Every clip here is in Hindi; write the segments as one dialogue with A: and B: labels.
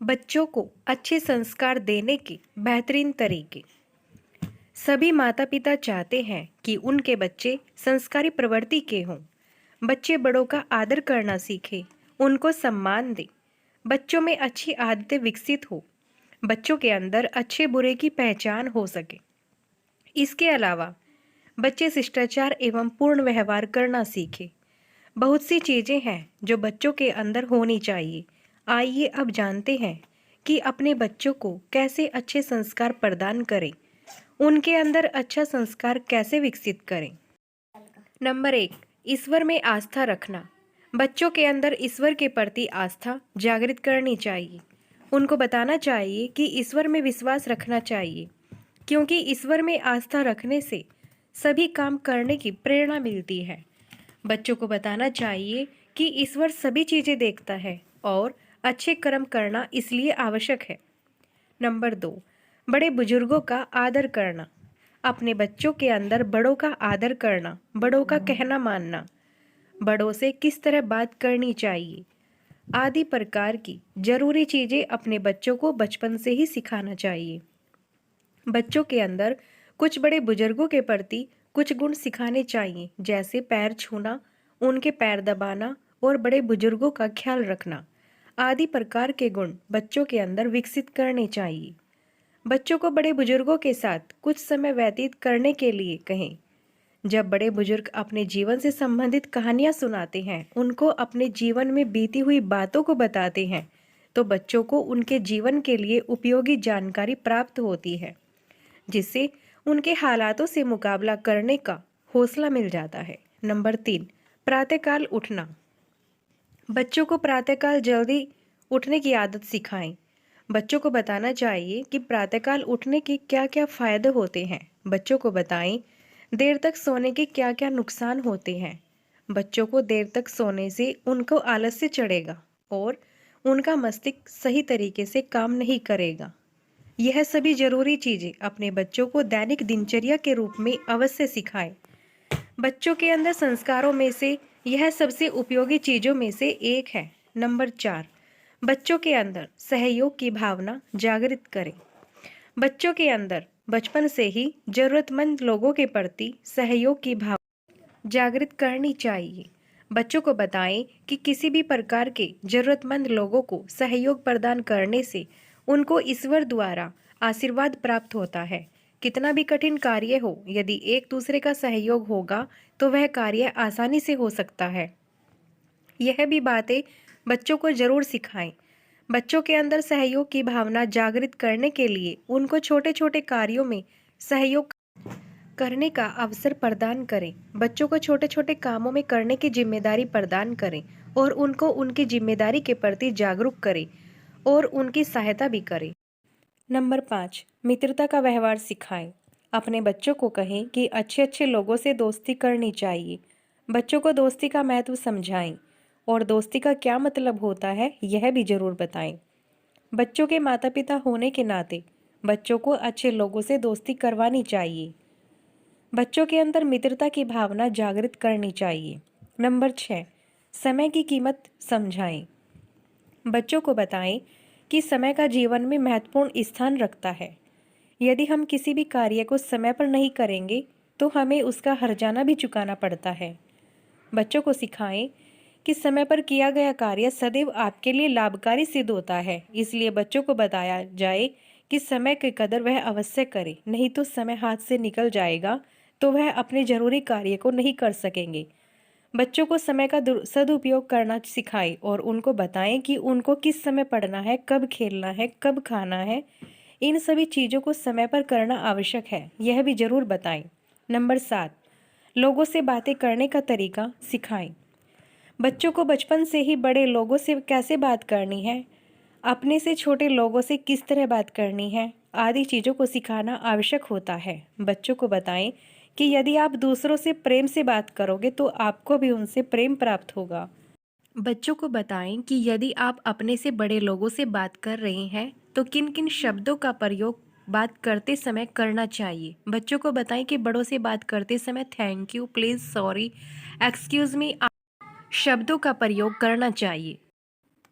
A: बच्चों को अच्छे संस्कार देने के बेहतरीन तरीके। सभी माता पिता चाहते हैं कि उनके बच्चे संस्कारी प्रवृत्ति के हों। बच्चे बड़ों का आदर करना सीखें, उनको सम्मान दें। बच्चों में अच्छी आदतें विकसित हो, बच्चों के अंदर अच्छे बुरे की पहचान हो सके। इसके अलावा बच्चे शिष्टाचार एवं पूर्ण व्यवहार करना सीखें। बहुत सी चीज़ें हैं जो बच्चों के अंदर होनी चाहिए। आइए अब जानते हैं कि अपने बच्चों को कैसे अच्छे संस्कार प्रदान करें, उनके अंदर अच्छा संस्कार कैसे विकसित करें। नंबर 1, ईश्वर में आस्था रखना। बच्चों के अंदर ईश्वर के प्रति आस्था जागृत करनी चाहिए। उनको बताना चाहिए कि ईश्वर में विश्वास रखना चाहिए, क्योंकि ईश्वर में आस्था रखने से सभी काम करने की प्रेरणा मिलती है। बच्चों को बताना चाहिए कि ईश्वर सभी चीज़ें देखता है और अच्छे कर्म करना इसलिए आवश्यक है। नंबर 2, बड़े बुजुर्गों का आदर करना। अपने बच्चों के अंदर बड़ों का आदर करना, बड़ों का कहना मानना, बड़ों से किस तरह बात करनी चाहिए आदि प्रकार की जरूरी चीज़ें अपने बच्चों को बचपन से ही सिखाना चाहिए। बच्चों के अंदर कुछ बड़े बुजुर्गों के प्रति कुछ गुण सिखाने चाहिए, जैसे पैर छूना, उनके पैर दबाना और बड़े बुजुर्गों का ख्याल रखना आदि प्रकार के गुण बच्चों के अंदर विकसित करने चाहिए। बच्चों को बड़े बुजुर्गों के साथ कुछ समय व्यतीत करने के लिए कहें। जब बड़े बुजुर्ग अपने जीवन से संबंधित कहानियां सुनाते हैं, उनको अपने जीवन में बीती हुई बातों को बताते हैं, तो बच्चों को उनके जीवन के लिए उपयोगी जानकारी प्राप्त होती है, जिससे उनके हालातों से मुकाबला करने का हौसला मिल जाता है। नंबर 3, प्रातःकाल उठना। बच्चों को प्रातःकाल जल्दी उठने की आदत सिखाएं। बच्चों को बताना चाहिए कि प्रातःकाल उठने के क्या क्या फायदे होते हैं। बच्चों को बताएं देर तक सोने के क्या क्या नुकसान होते हैं। बच्चों को देर तक सोने से उनको आलस्य चढ़ेगा और उनका मस्तिष्क सही तरीके से काम नहीं करेगा। यह सभी जरूरी चीज़ें अपने बच्चों को दैनिक दिनचर्या के रूप में अवश्य सिखाएं। बच्चों के अंदर संस्कारों में से यह सबसे उपयोगी चीज़ों में से एक है। नंबर 4, बच्चों के अंदर सहयोग की भावना जागृत करें। बच्चों के अंदर बचपन से ही जरूरतमंद लोगों के प्रति सहयोग की भावना जागृत करनी चाहिए। बच्चों को बताएं कि किसी भी प्रकार के जरूरतमंद लोगों को सहयोग प्रदान करने से उनको ईश्वर द्वारा आशीर्वाद प्राप्त होता है। कितना भी कठिन कार्य हो, यदि एक दूसरे का सहयोग होगा तो वह कार्य आसानी से हो सकता है। यह भी बातें बच्चों को जरूर सिखाएं। बच्चों के अंदर सहयोग की भावना जागृत करने के लिए उनको छोटे छोटे कार्यों में सहयोग करने का अवसर प्रदान करें। बच्चों को छोटे छोटे कामों में करने की जिम्मेदारी प्रदान करें और उनको उनकी जिम्मेदारी के प्रति जागरूक करें और उनकी सहायता भी करें। नंबर 5, मित्रता का व्यवहार सिखाएं। अपने बच्चों को कहें कि अच्छे अच्छे लोगों से दोस्ती करनी चाहिए। बच्चों को दोस्ती का महत्व समझाएं और दोस्ती का क्या मतलब होता है यह भी जरूर बताएं। बच्चों के माता पिता होने के नाते बच्चों को अच्छे लोगों से दोस्ती करवानी चाहिए। बच्चों के अंदर मित्रता की भावना जागृत करनी चाहिए। नंबर 6, समय की कीमत समझाएं। बच्चों को बताएं कि समय का जीवन में महत्वपूर्ण स्थान रखता है। यदि हम किसी भी कार्य को समय पर नहीं करेंगे तो हमें उसका हर्जाना भी चुकाना पड़ता है। बच्चों को सिखाएं कि समय पर किया गया कार्य सदैव आपके लिए लाभकारी सिद्ध होता है। इसलिए बच्चों को बताया जाए कि समय की कदर वह अवश्य करे, नहीं तो समय हाथ से निकल जाएगा तो वह अपने जरूरी कार्य को नहीं कर सकेंगे। बच्चों को समय का सदुपयोग करना सिखाएं और उनको बताएं कि उनको किस समय पढ़ना है, कब खेलना है, कब खाना है। इन सभी चीज़ों को समय पर करना आवश्यक है, यह भी जरूर बताएं। नंबर 7, लोगों से बातें करने का तरीका सिखाएं। बच्चों को बचपन से ही बड़े लोगों से कैसे बात करनी है, अपने से छोटे लोगों से किस तरह बात करनी है आदि चीज़ों को सिखाना आवश्यक होता है। बच्चों को बताएं कि यदि आप दूसरों से प्रेम से बात करोगे तो आपको भी उनसे प्रेम प्राप्त होगा। बच्चों को बताएं कि यदि आप अपने से बड़े लोगों से बात कर रहे हैं तो किन किन शब्दों का प्रयोग बात करते समय करना चाहिए। बच्चों को बताएं कि बड़ों से बात करते समय thank you, please, sorry, excuse me शब्दों का प्रयोग करना चाहिए।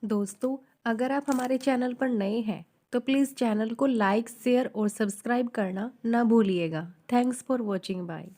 A: दोस्तों, अगर आप हमारे चैनल पर नए हैं तो प्लीज़ चैनल को लाइक, शेयर और सब्सक्राइब करना ना भूलिएगा। Thanks for watching. बाय।